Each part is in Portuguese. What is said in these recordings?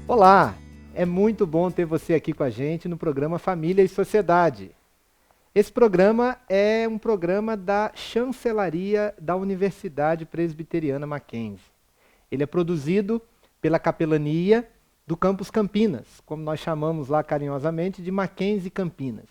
Olá, é muito bom ter você aqui com a gente no programa Família e Sociedade. Esse programa é um programa da Chancelaria da Universidade Presbiteriana Mackenzie. Ele é produzido pela Capelania do Campus Campinas, como nós chamamos lá carinhosamente de Mackenzie Campinas.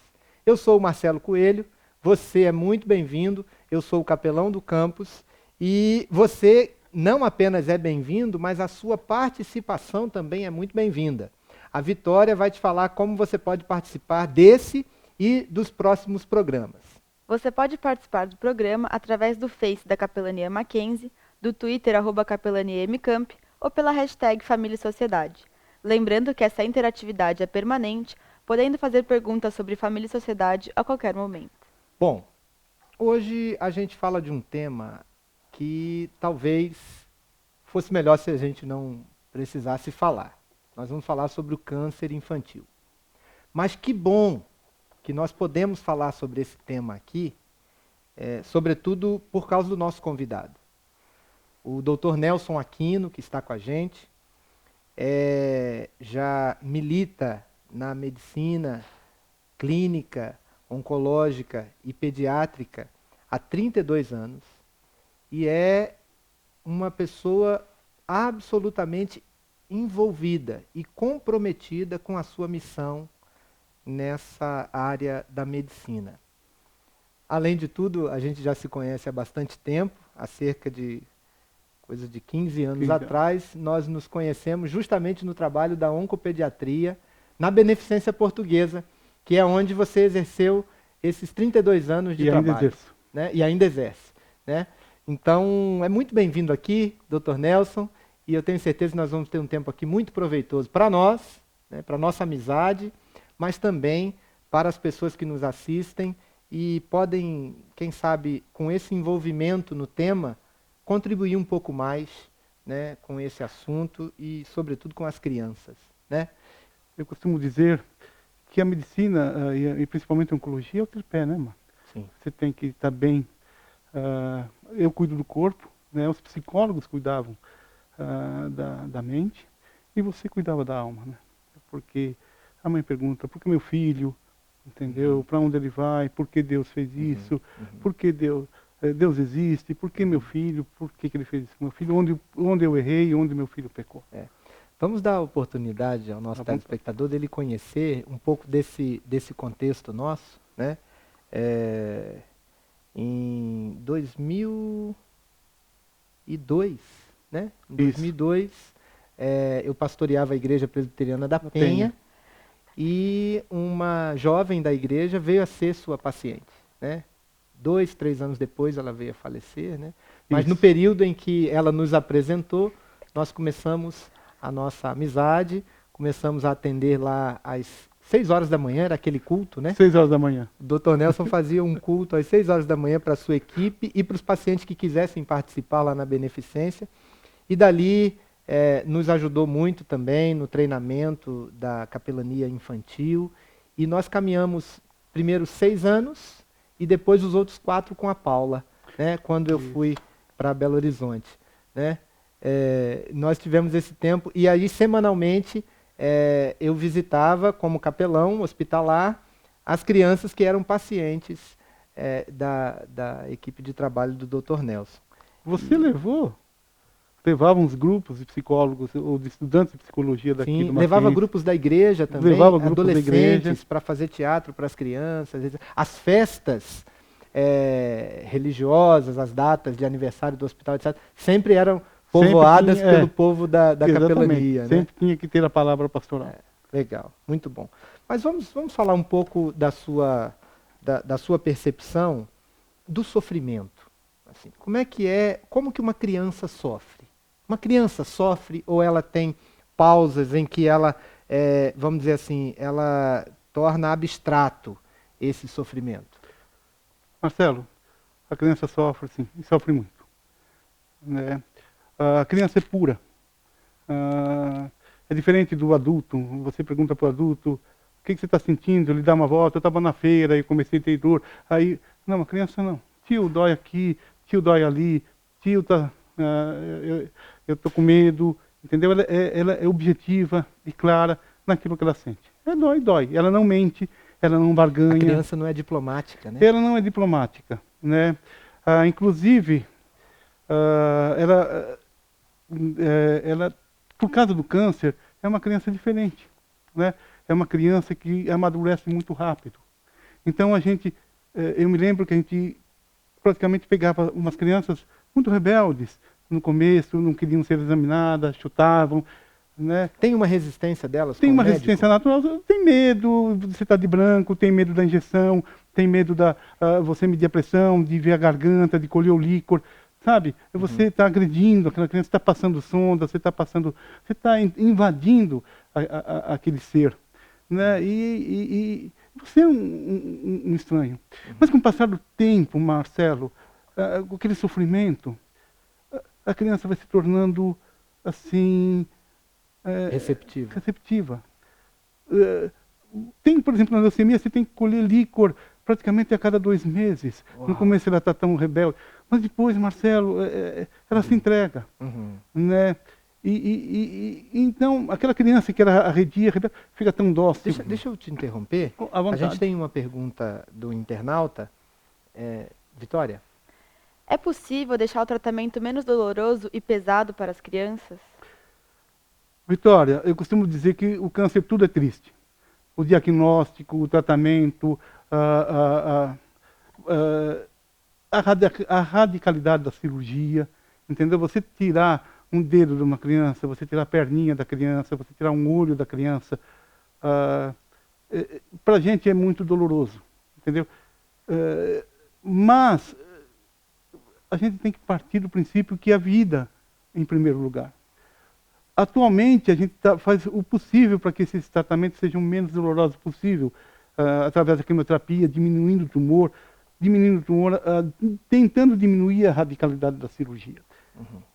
Eu sou o Marcelo Coelho, você é muito bem-vindo, eu sou o capelão do campus e você não apenas é bem-vindo, mas a sua participação também é muito bem-vinda. A Vitória vai te falar como você pode participar desse e dos próximos programas. Você pode participar do programa através do Face da Capelania Mackenzie, do Twitter @capelaniamcamp ou pela hashtag Família e Sociedade. Lembrando que essa interatividade é permanente, podendo fazer perguntas sobre família e sociedade a qualquer momento. Bom, hoje a gente fala de um tema que talvez fosse melhor se a gente não precisasse falar. Nós vamos falar sobre o câncer infantil. Mas que bom que nós podemos falar sobre esse tema aqui, sobretudo por causa do nosso convidado. O Dr. Nelson Aquino, que está com a gente, já milita na medicina clínica, oncológica e pediátrica há 32 anos e é uma pessoa absolutamente envolvida e comprometida com a sua missão nessa área da medicina. Além de tudo, a gente já se conhece há bastante tempo, há cerca de coisa de 15 anos atrás, nós nos conhecemos justamente no trabalho da oncopediatria, na Beneficência Portuguesa, que é onde você exerceu esses 32 anos de trabalho. Ainda exerço. Né? E ainda exerce. Né? Então, é muito bem-vindo aqui, Dr. Nelson, e eu tenho certeza que nós vamos ter um tempo aqui muito proveitoso para nós, né, para a nossa amizade, mas também para as pessoas que nos assistem e podem, quem sabe, com esse envolvimento no tema, contribuir um pouco mais, né, com esse assunto e, sobretudo, com as crianças. Né? Eu costumo dizer que a medicina, e principalmente a oncologia, é o tripé, né, mano? Sim. Você tem que estar bem. Eu cuido do corpo, né? Os psicólogos cuidavam da mente e você cuidava da alma, né? Porque a mãe pergunta, por que meu filho, entendeu? Para onde ele vai? Por que Deus fez isso? Por que Deus existe? Por que meu filho? Por que ele fez isso com meu filho? Onde eu errei? Onde meu filho pecou? Vamos dar a oportunidade ao nosso telespectador dele conhecer um pouco desse contexto nosso, né? Em 2002, né? Em 2002, eu pastoreava a Igreja Presbiteriana da Penha e uma jovem da igreja veio a ser sua paciente, né? 2, 3 anos depois ela veio a falecer, né? Mas no período em que ela nos apresentou, nós começamos a nossa amizade, começamos a atender lá às 6 horas da manhã, era aquele culto, né? 6 horas da manhã. O Dr. Nelson fazia um culto às 6 horas da manhã para a sua equipe e para os pacientes que quisessem participar lá na Beneficência. E dali nos ajudou muito também no treinamento da capelania infantil. E nós caminhamos primeiro 6 anos e depois os outros 4 com a Paula, né? Quando eu fui para Belo Horizonte, né? Nós tivemos esse tempo e aí semanalmente eu visitava como capelão hospitalar as crianças que eram pacientes da equipe de trabalho do Dr. Nelson. Você levava uns grupos de psicólogos ou de estudantes de psicologia daqui do Mackenzie? Levava grupos da igreja também, levava grupos adolescentes para fazer teatro para as crianças, as festas religiosas, as datas de aniversário do hospital, etc., sempre eram povoadas pelo povo da capelania. Sempre tinha que ter a palavra pastoral. Legal, muito bom. Mas vamos falar um pouco da sua percepção do sofrimento. Assim, como que uma criança sofre? Uma criança sofre ou ela tem pausas em que ela, vamos dizer assim, ela torna abstrato esse sofrimento? Marcelo, a criança sofre, sim, e sofre muito. Né? A criança é pura. É diferente do adulto. Você pergunta para o adulto, o que você está sentindo? Ele dá uma volta, eu estava na feira e comecei a ter dor. Aí, não, a criança não. Tio, dói aqui, tio, dói ali, tio, eu estou com medo. entendeu? Ela é objetiva e clara naquilo que ela sente. Dói. Ela não mente, ela não barganha. A criança não é diplomática, né? Ela não é diplomática, né? Inclusive, ela, por causa do câncer, é uma criança diferente, né? É uma criança que amadurece muito rápido. Então eu me lembro que a gente praticamente pegava umas crianças muito rebeldes no começo, não queriam ser examinadas, chutavam, né? Tem uma resistência delas? Tem com o uma médico? resistência natural, tem medo, você está de branco, tem medo da injeção, tem medo você medir a pressão, de ver a garganta, de colher o líquor, sabe? Você está agredindo, aquela criança está passando sonda, você está invadindo aquele ser, né? E você é um estranho. Mas com o passar do tempo, Marcelo, com aquele sofrimento, a criança vai se tornando assim receptiva. Tem, por exemplo, na leucemia, você tem que colher líquor praticamente a cada 2 meses. Uau. No começo ela está tão rebelde, mas depois, Marcelo, ela se entrega, né? Então, aquela criança que era arredia, fica tão dócil. Deixa eu te interromper. À vontade. A gente tem uma pergunta do internauta. Vitória? É possível deixar o tratamento menos doloroso e pesado para as crianças? Vitória, eu costumo dizer que o câncer tudo é triste. O diagnóstico, o tratamento, a radicalidade da cirurgia, entendeu? Você tirar um dedo de uma criança, você tirar a perninha da criança, você tirar um olho da criança, para a gente é muito doloroso, entendeu? Mas a gente tem que partir do princípio que a vida em primeiro lugar. Atualmente, a gente faz o possível para que esses tratamentos sejam o menos dolorosos possível, através da quimioterapia, diminuindo o tumor, tentando diminuir a radicalidade da cirurgia.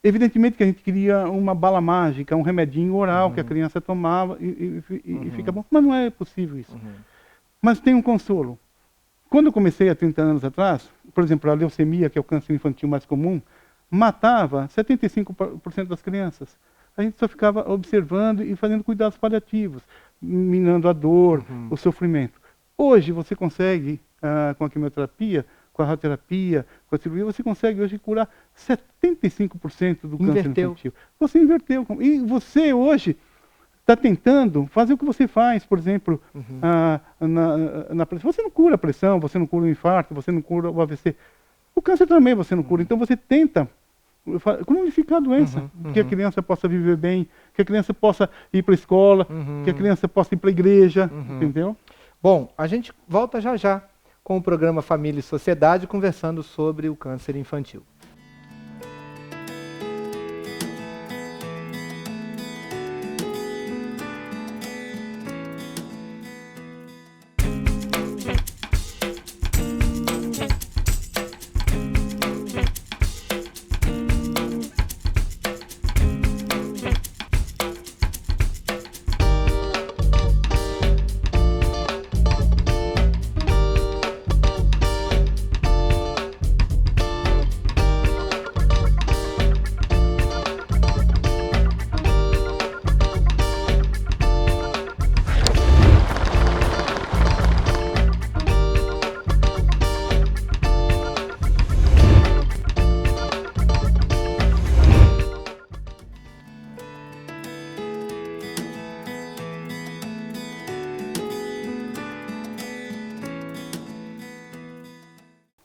Evidentemente que a gente queria uma bala mágica, um remedinho oral que a criança tomava e fica bom, mas não é possível isso. Mas tem um consolo. Quando eu comecei há 30 anos atrás, por exemplo, a leucemia, que é o câncer infantil mais comum, matava 75% das crianças. A gente só ficava observando e fazendo cuidados paliativos, minando a dor, o sofrimento. Hoje você consegue, com a quimioterapia, com a radioterapia, com a cirurgia, você consegue hoje curar 75% do câncer infantil. Você inverteu. E você hoje está tentando fazer o que você faz, por exemplo, na pressão. Você não cura a pressão, você não cura o infarto, você não cura o AVC. O câncer também você não cura. Então você tenta cronificar a doença, que a criança possa viver bem, que a criança possa ir para a escola, que a criança possa ir para a igreja, entendeu? Bom, a gente volta já já com o programa Família e Sociedade, conversando sobre o câncer infantil.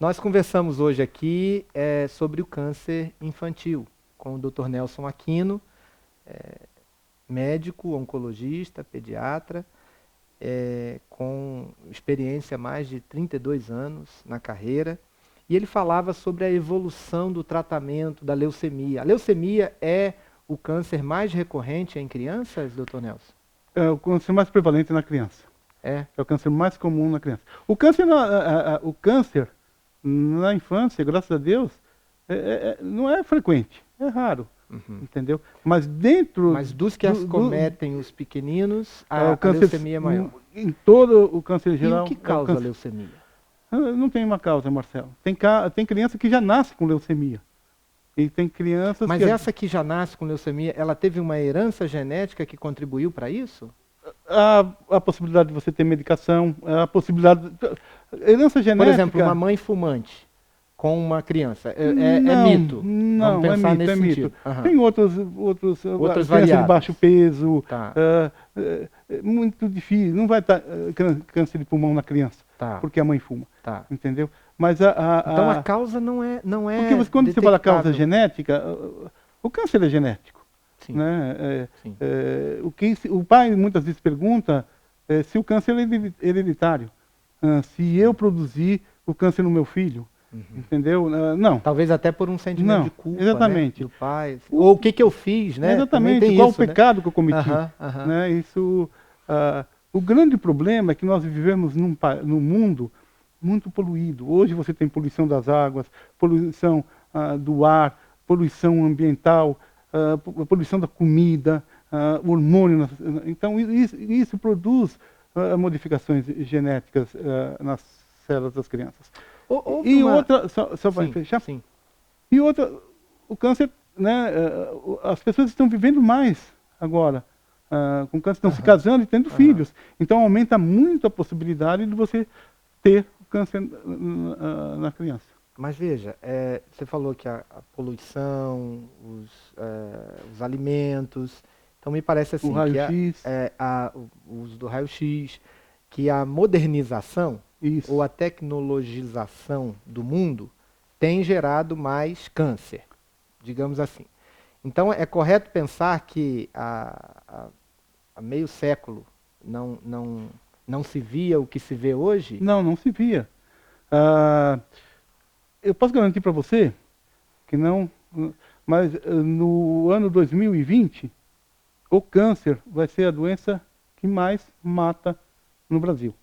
Nós conversamos hoje aqui sobre o câncer infantil com o Dr. Nelson Aquino, médico, oncologista, pediatra, com experiência há mais de 32 anos na carreira. E ele falava sobre a evolução do tratamento da leucemia. A leucemia é o câncer mais recorrente em crianças, Dr. Nelson? É o câncer mais prevalente na criança. É o câncer mais comum na criança. O câncer na infância, graças a Deus, não é frequente, é raro, entendeu? Mas dos que acometem os pequeninos, a leucemia é maior. Em todo o câncer geral. E o que causa a leucemia? Não tem uma causa, Marcelo. Tem criança que já nasce com leucemia, E tem crianças Mas que... essa que já nasce com leucemia, ela teve uma herança genética que contribuiu para isso? A possibilidade de você ter medicação, a possibilidade... Herança genética... Por exemplo, uma mãe fumante com uma criança. É não, mito. Não, Vamos pensar é mito, nesse é mito. sentido. Aham. Tem outras Outras criança variáveis. de baixo peso, Tá. é muito difícil. Não vai estar câncer de pulmão na criança, Tá. porque a mãe fuma, Tá. entendeu? Mas Então a causa não é porque quando você fala causa detectável. genética, o câncer é genético. Sim. Né? Sim. O pai muitas vezes pergunta se o câncer é hereditário. Se eu produzir o câncer no meu filho, entendeu? Não. Talvez até por um sentimento Não, de culpa, exatamente. né, do pai. Assim. Ou o que eu fiz, né? Também Exatamente, tem qual isso, o pecado que eu cometi. Aham, aham. Né? Isso, o grande problema é que nós vivemos num mundo muito poluído. Hoje você tem poluição das águas, poluição do ar, poluição ambiental, poluição da comida, hormônio. Então isso produz modificações genéticas nas células das crianças. Houve uma... outra, só para Sim, fechar, sim. e outra, o câncer, né, as pessoas estão vivendo mais agora com câncer, estão se casando e tendo filhos. Então aumenta muito a possibilidade de você ter câncer na criança. Mas veja, você falou que a poluição, os alimentos, então me parece assim, O raio-x. o uso do raio-x, que a modernização Isso. ou a tecnologização do mundo tem gerado mais câncer, digamos assim. Então é correto pensar que há meio século não se via o que se vê hoje? Não se via. Eu posso garantir para você que não, mas no ano 2020, o câncer vai ser a doença que mais mata no Brasil.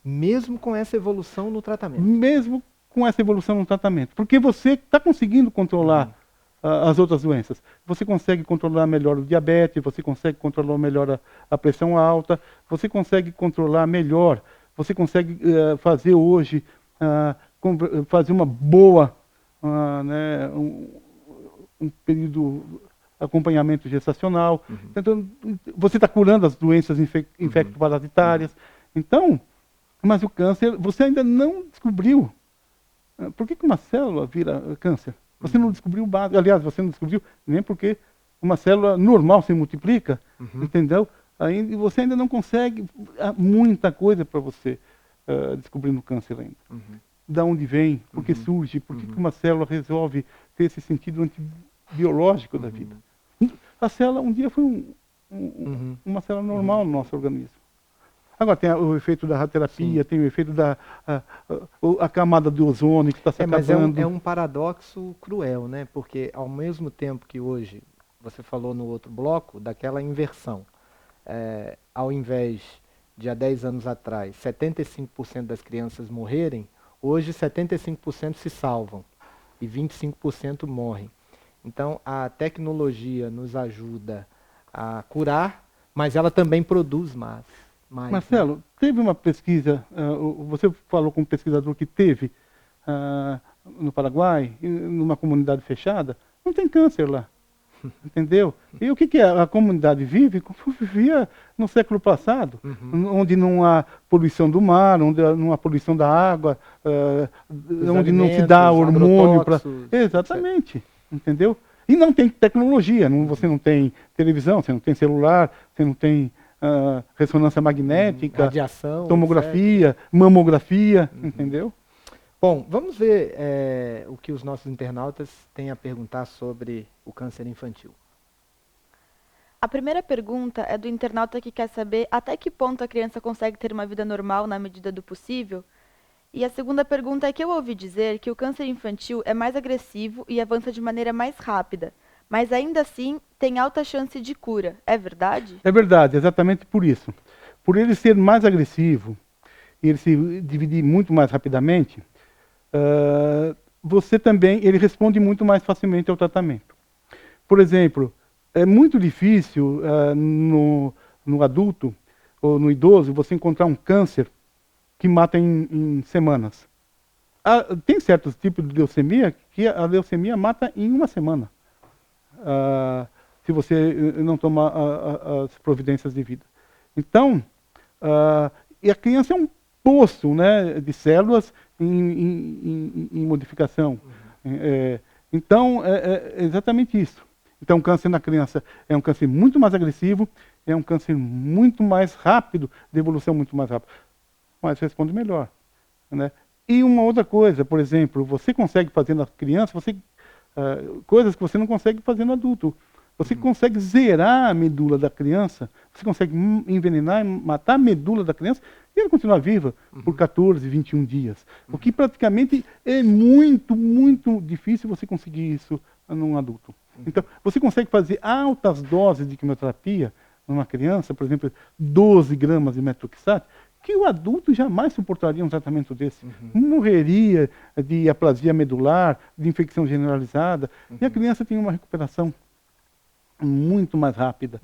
Mesmo com essa evolução no tratamento? Mesmo com essa evolução no tratamento. Porque você está conseguindo controlar as outras doenças. Você consegue controlar melhor o diabetes, você consegue controlar melhor a pressão alta, você consegue controlar melhor, você consegue fazer hoje, fazer uma boa, né, um período acompanhamento gestacional. Então, você está curando as doenças infecto-parasitárias. Então, mas o câncer, você ainda não descobriu. Por que uma célula vira câncer? Você não descobriu o básico. Aliás, você não descobriu nem porque uma célula normal se multiplica, entendeu? Você ainda não consegue muita coisa para você descobrir no câncer ainda. Da onde vem, por que surge, por que uma célula resolve ter esse sentido antibiológico da vida. A célula um dia foi uma célula normal no nosso organismo. Agora tem o efeito da radioterapia, tem o efeito a camada de ozônio que está se acabando. Mas é um paradoxo cruel, né? Porque ao mesmo tempo que hoje, você falou no outro bloco, daquela inversão. Ao invés de há 10 anos atrás, 75% das crianças morrerem, hoje 75% se salvam e 25% morrem. Então a tecnologia nos ajuda a curar, mas ela também produz mais. Marcelo, teve uma pesquisa, você falou com um pesquisador que teve no Paraguai, numa comunidade fechada, não tem câncer lá, entendeu? E o que a comunidade vive? Como vivia no século passado, onde não há poluição do mar, onde não há poluição da água, onde não se dá hormônio para... Exatamente, entendeu? E não tem tecnologia, você não tem televisão, você não tem celular, você não tem... ressonância magnética, radiação, tomografia, etc. Mamografia, entendeu? Bom, vamos ver o que os nossos internautas têm a perguntar sobre o câncer infantil. A primeira pergunta é do internauta que quer saber até que ponto a criança consegue ter uma vida normal na medida do possível. E a segunda pergunta é que eu ouvi dizer que o câncer infantil é mais agressivo e avança de maneira mais rápida, mas ainda assim tem alta chance de cura. É verdade? É verdade, exatamente por isso. Por ele ser mais agressivo e ele se dividir muito mais rapidamente, ele responde muito mais facilmente ao tratamento. Por exemplo, é muito difícil no adulto ou no idoso você encontrar um câncer que mata em semanas. Tem certos tipos de leucemia que a leucemia mata em uma semana, se você não tomar as providências devidas. Então, e a criança é um poço, né, de células em modificação. Então, é exatamente isso. Então, o câncer na criança é um câncer muito mais agressivo, é um câncer muito mais rápido, de evolução muito mais rápida, mas responde melhor, né? E uma outra coisa, por exemplo, você consegue fazer na criança coisas que você não consegue fazer no adulto. Você consegue zerar a medula da criança, você consegue envenenar e matar a medula da criança e ela continuar viva por 14, 21 dias. O que praticamente é muito, muito difícil você conseguir isso num adulto. Então, você consegue fazer altas doses de quimioterapia numa criança, por exemplo, 12 gramas de metoxato, que o adulto jamais suportaria um tratamento desse. Morreria de aplasia medular, de infecção generalizada, e a criança tem uma recuperação muito mais rápida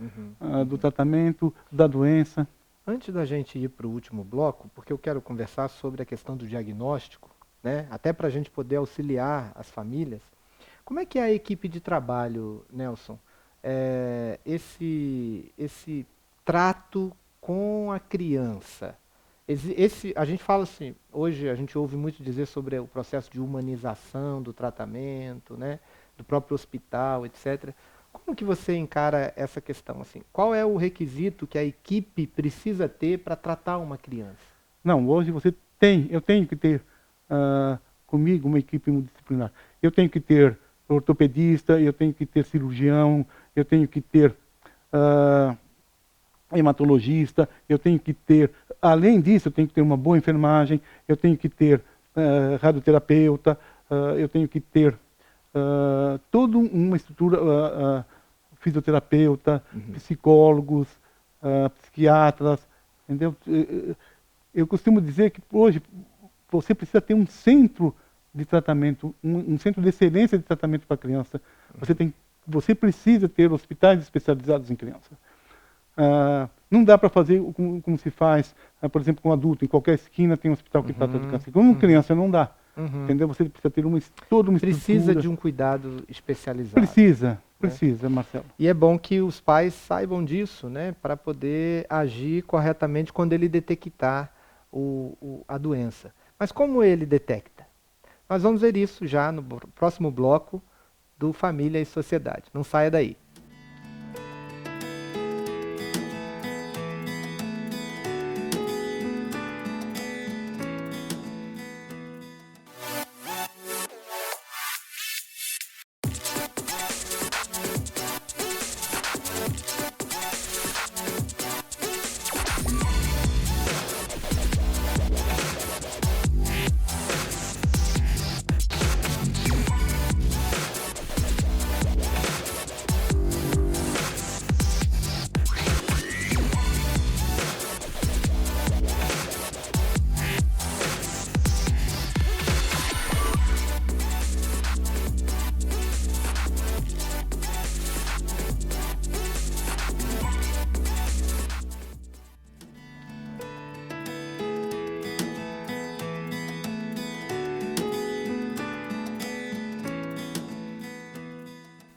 do tratamento, da doença. Antes da gente ir para o último bloco, porque eu quero conversar sobre a questão do diagnóstico, né? Até para a gente poder auxiliar as famílias, como é que é a equipe de trabalho, Nelson? Esse trato com a criança. A gente fala assim, hoje a gente ouve muito dizer sobre o processo de humanização do tratamento, né, do próprio hospital, etc. Como que você encara essa questão? Assim, qual é o requisito que a equipe precisa ter para tratar uma criança? Não, hoje eu tenho que ter comigo uma equipe multidisciplinar. Eu tenho que ter ortopedista, eu tenho que ter cirurgião, eu tenho que ter hematologista, eu tenho que ter, além disso, eu tenho que ter uma boa enfermagem, eu tenho que ter radioterapeuta, eu tenho que ter toda uma estrutura, fisioterapeuta, psicólogos, psiquiatras, entendeu? Eu costumo dizer que hoje você precisa ter um centro de tratamento, um centro de excelência de tratamento para a criança. Você precisa ter hospitais especializados em criança. Não dá para fazer como se faz, por exemplo, com adulto. Em qualquer esquina tem um hospital que trata de câncer. Com criança não dá. Entendeu? Você precisa ter toda uma estrutura. Precisa de um cuidado especializado. Precisa, Marcelo. E é bom que os pais saibam disso, né, para poder agir corretamente quando ele detectar a doença. Mas como ele detecta? Nós vamos ver isso já no próximo bloco do Família e Sociedade. Não saia daí.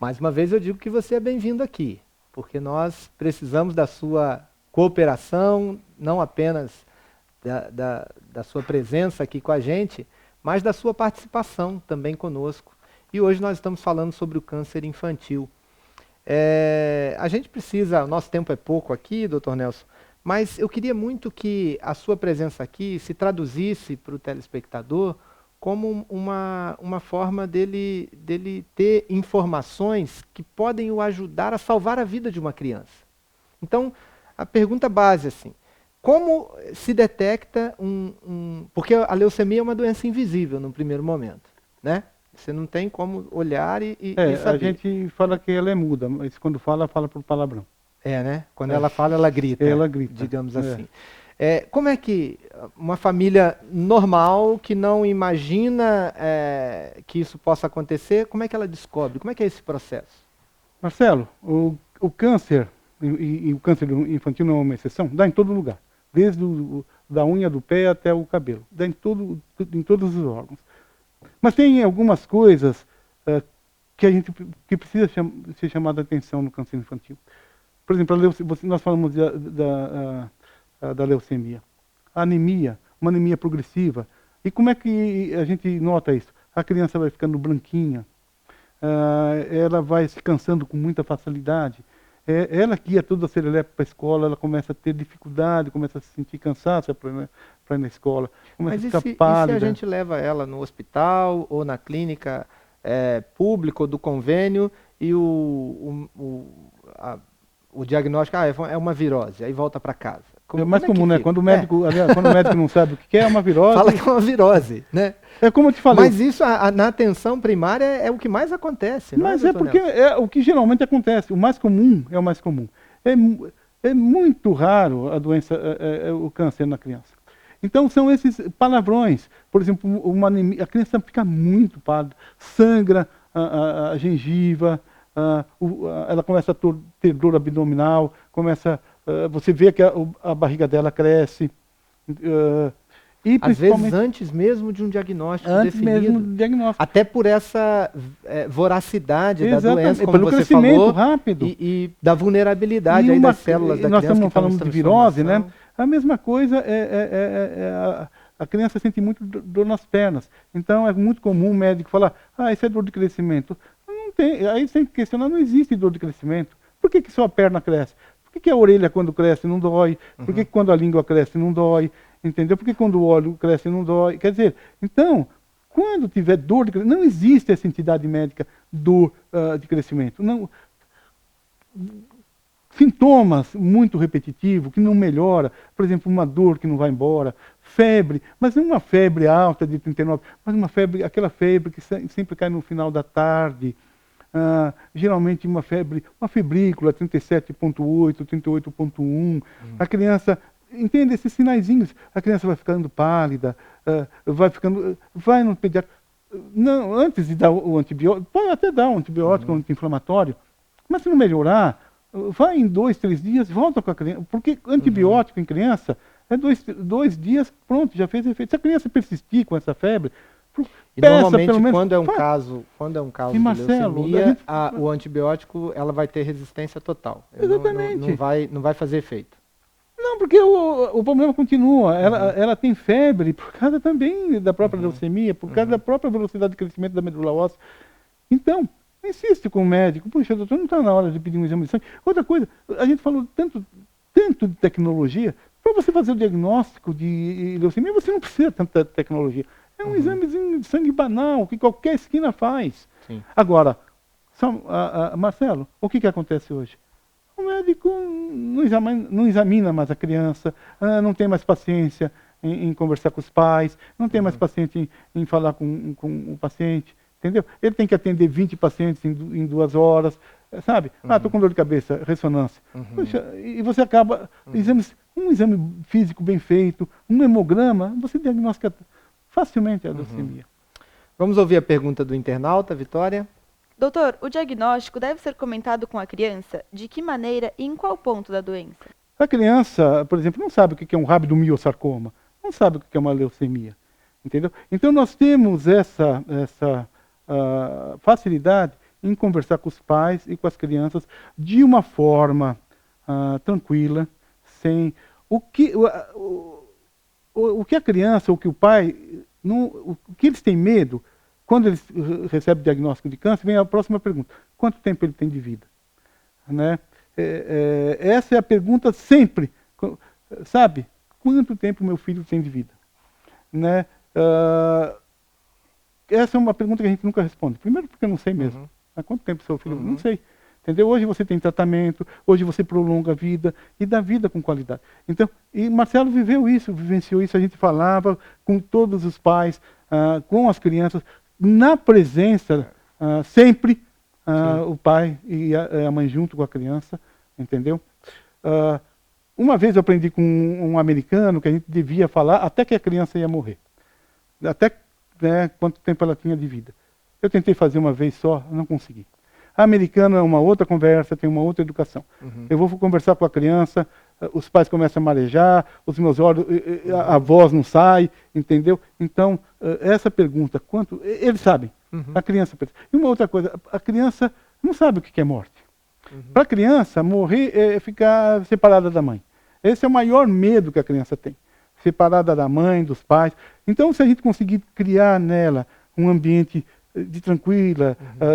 Mais uma vez eu digo que você é bem-vindo aqui, porque nós precisamos da sua cooperação, não apenas da sua presença aqui com a gente, mas da sua participação também conosco. E hoje nós estamos falando sobre o câncer infantil. A gente precisa, o nosso tempo é pouco aqui, Dr. Nelson, mas eu queria muito que a sua presença aqui se traduzisse para o telespectador como uma forma dele ter informações que podem o ajudar a salvar a vida de uma criança. Então, a pergunta base, assim, como se detecta porque a leucemia é uma doença invisível no primeiro momento, né? Você não tem como olhar e saber. A gente fala que ela é muda, mas quando fala por palavrão. Né? Quando ela fala, ela grita. Ela grita. Digamos assim. Como é que uma família normal, que não imagina que isso possa acontecer, como é que ela descobre? Como é que é esse processo? Marcelo, o câncer, e o câncer infantil não é uma exceção, dá em todo lugar. Desde da unha do pé até o cabelo. Dá em todos os órgãos. Mas tem algumas coisas que precisa ser chamada a atenção no câncer infantil. Por exemplo, nós falamos da leucemia. A anemia, uma anemia progressiva. E como é que a gente nota isso? A criança vai ficando branquinha, ela vai se cansando com muita facilidade. Ela que ia toda serelepe para a escola, ela começa a ter dificuldade, começa a se sentir cansaça para ir na escola, começa Mas a ficar pálida. e se a gente leva ela no hospital ou na clínica pública ou do convênio e o diagnóstico é uma virose, aí volta para casa? É mais comum, né? fica? Quando o médico não sabe o que é uma virose. Fala que é uma virose, né? É como eu te falei. Mas isso na atenção primária é o que mais acontece, não Mas é, é doutor porque Nelson? é o que geralmente acontece. O mais comum é o mais comum. É muito raro a doença, o câncer na criança. Então são esses palavrões. Por exemplo, uma anemia, a criança fica muito pálida, sangra a gengiva, ela começa a ter dor abdominal, você vê que a barriga dela cresce. E Às vezes antes mesmo de um diagnóstico definido. Mesmo do diagnóstico. Até por essa voracidade da doença, como pelo você crescimento falou, rápido. E da vulnerabilidade aí das células da nós criança. Nós estamos falando de virose, né? A mesma coisa a criança sente muito dor nas pernas. Então é muito comum o médico falar, isso é dor de crescimento. Não tem, aí você tem que questionar, não existe dor de crescimento. Por que só a perna cresce? Por que a orelha quando cresce não dói? Por que quando a língua cresce não dói? Entendeu? Por que quando o olho cresce não dói? Quer dizer, então, quando tiver dor de crescimento, não existe essa entidade médica dor de crescimento. Não, sintomas muito repetitivos, que não melhora, por exemplo, uma dor que não vai embora, febre, mas não uma febre alta de 39, mas aquela febre que sempre cai no final da tarde, geralmente uma febrícula, 37,8, 38,1, a criança, entende esses sinaizinhos, a criança vai ficando pálida, vai no pediatra, não, antes de dar o antibiótico, pode até dar um antibiótico anti-inflamatório, mas se não melhorar, vai em 2, 3 dias, volta com a criança, porque antibiótico em criança é 2 dias, pronto, já fez efeito. Se a criança persistir com essa febre, e normalmente pelo menos, quando é um caso de leucemia, o antibiótico ela vai ter resistência total. Exatamente. Não vai fazer efeito. Não, porque o problema continua. Ela tem febre por causa também da própria leucemia, por causa da própria velocidade de crescimento da medula óssea. Então, insiste com o médico. Puxa, doutor, não está na hora de pedir um exame de sangue. Outra coisa, a gente falou tanto de tecnologia. Para você fazer o diagnóstico de leucemia, você não precisa de tanta tecnologia. É um examezinho de sangue banal, que qualquer esquina faz. Sim. Agora, Marcelo, o que acontece hoje? O médico não examina mais a criança, não tem mais paciência em conversar com os pais, não tem mais paciência em falar com o paciente, entendeu? Ele tem que atender 20 pacientes em 2 horas, sabe? Estou com dor de cabeça, ressonância. Puxa, e você acaba, um exame físico bem feito, um hemograma, você diagnostica facilmente a leucemia. Vamos ouvir a pergunta do internauta, Vitória? Doutor, o diagnóstico deve ser comentado com a criança? De que maneira e em qual ponto da doença? A criança, por exemplo, não sabe o que é um rabdomiossarcoma, não sabe o que é uma leucemia, entendeu? Então nós temos essa facilidade em conversar com os pais e com as crianças de uma forma tranquila, sem o que a criança ou que o pai, o que eles têm medo, quando eles recebem o diagnóstico de câncer, vem a próxima pergunta: quanto tempo ele tem de vida? Né? Essa é a pergunta sempre, sabe? Quanto tempo meu filho tem de vida? Né? Essa é uma pergunta que a gente nunca responde. Primeiro porque eu não sei mesmo. Há quanto tempo seu filho? Não sei. Entendeu? Hoje você tem tratamento, hoje você prolonga a vida e dá vida com qualidade. Então, e Marcelo vivenciou isso, a gente falava com todos os pais, com as crianças, na presença, sempre, o pai e a mãe junto com a criança, entendeu? Uma vez eu aprendi com um americano que a gente devia falar até que a criança ia morrer. Até quanto tempo ela tinha de vida. Eu tentei fazer uma vez só, não consegui. A americana é uma outra conversa, tem uma outra educação. Eu vou conversar com a criança, os pais começam a marejar, os meus olhos, a voz não sai, entendeu? Então, essa pergunta, quanto... Eles sabem, a criança... E uma outra coisa, a criança não sabe o que é morte. Para a criança, morrer é ficar separada da mãe. Esse é o maior medo que a criança tem. Separada da mãe, dos pais. Então, se a gente conseguir criar nela um ambiente de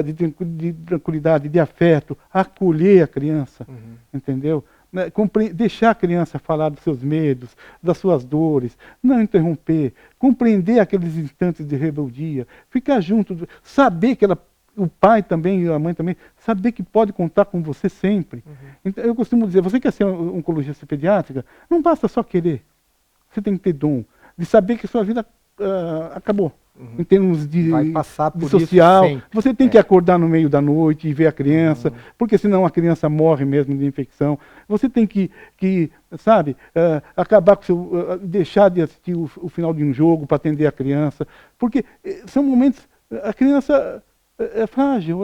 de tranquilidade, de afeto, acolher a criança, entendeu? Deixar a criança falar dos seus medos, das suas dores, não interromper, compreender aqueles instantes de rebeldia, ficar junto, saber que o pai também e a mãe também, saber que pode contar com você sempre. Então, eu costumo dizer, você quer ser oncologista pediátrica, não basta só querer. Você tem que ter dom de saber que sua vida acabou. Em termos de, vai passar por de social, isso sempre. Você tem que acordar no meio da noite e ver a criança, porque senão a criança morre mesmo de infecção. Você tem que sabe, acabar com deixar de assistir o final de um jogo para atender a criança, porque são momentos, a criança é frágil,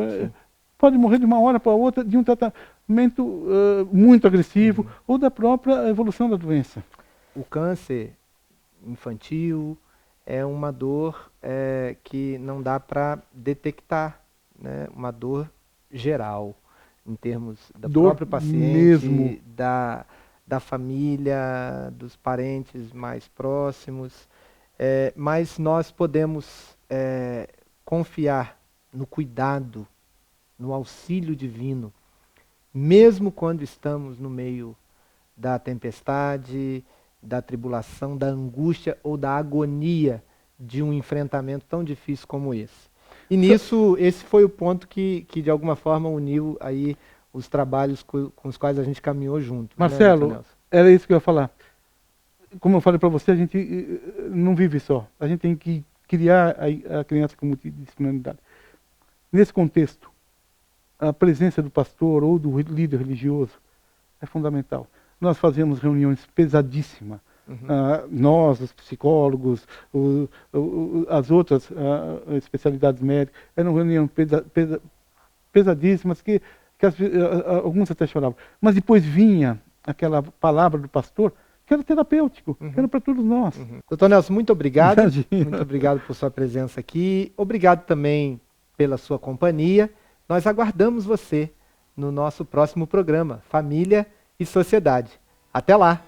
pode morrer de uma hora para outra de um tratamento muito agressivo ou da própria evolução da doença. O câncer infantil é uma dor que não dá para detectar, né? Uma dor geral, em termos do próprio paciente, mesmo. Da família, dos parentes mais próximos, mas nós podemos confiar no cuidado, no auxílio divino, mesmo quando estamos no meio da tempestade, da tribulação, da angústia ou da agonia de um enfrentamento tão difícil como esse. E nisso, esse foi o ponto que de alguma forma uniu aí os trabalhos com os quais a gente caminhou junto. Marcelo, né, era isso que eu ia falar. Como eu falei para você, a gente não vive só. A gente tem que criar a criança com multidisciplinaridade. Nesse contexto, a presença do pastor ou do líder religioso é fundamental. Nós fazemos reuniões pesadíssimas. Nós, os psicólogos, as outras especialidades médicas, eram reuniões pesadíssimas que alguns até choravam. Mas depois vinha aquela palavra do pastor que era terapêutico, que era para todos nós. Doutor Nelson, muito obrigado. Muito obrigado por sua presença aqui. Obrigado também pela sua companhia. Nós aguardamos você no nosso próximo programa, Família e Sociedade. Até lá!